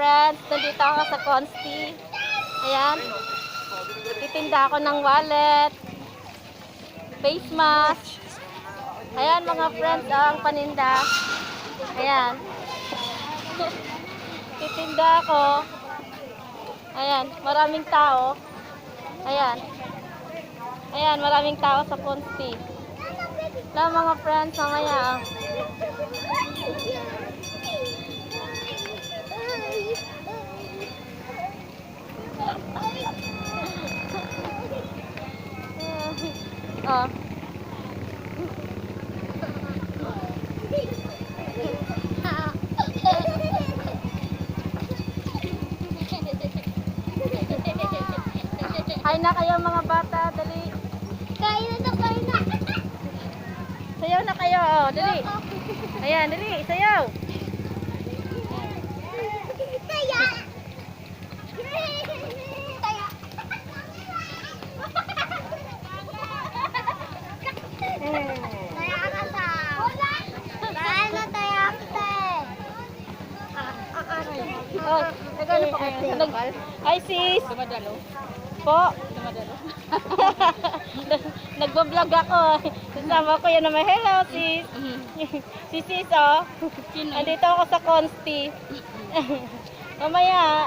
friends, nandito ako sa Consti. Ayan. Titinda ako ng wallet, face mask. Ayan mga friends, ang paninda. Ayan. Titinda ako. Ayan, maraming tao. Ayan. Ayan, maraming tao sa Consti. Wala mga friends, mamaya. Oh. Ay na kayo mga bata, dali. Kain na, kain na. Sayaw na kayo, oh, dali. Ayan, dali, sayaw. Taya. Taya. Taya ka sa. Taya na, taya ka. Oh, nagano pa kayo? Ay sis. Dumadalo. Po. Dumadalo. Nagbablog ako. Kasama ko yan naman. Hello sis. Si sis oh. Andito ako sa Consti. Mamaya.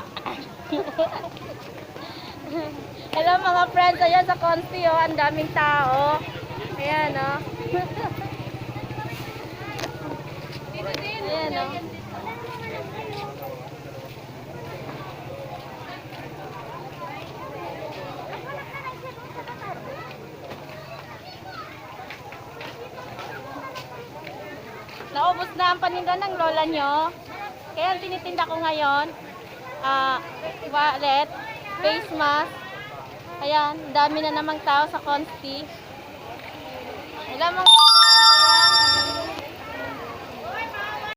Hello mga friends. Ayan sa Consti oh. Ang daming tao. Ayan oh. Ayan oh. Naubos na ang paninda ng lola nyo. Kaya ang tinitinda ko ngayon, wallet, face mask. Ayan, dami na namang tao sa Consti. Alam mo,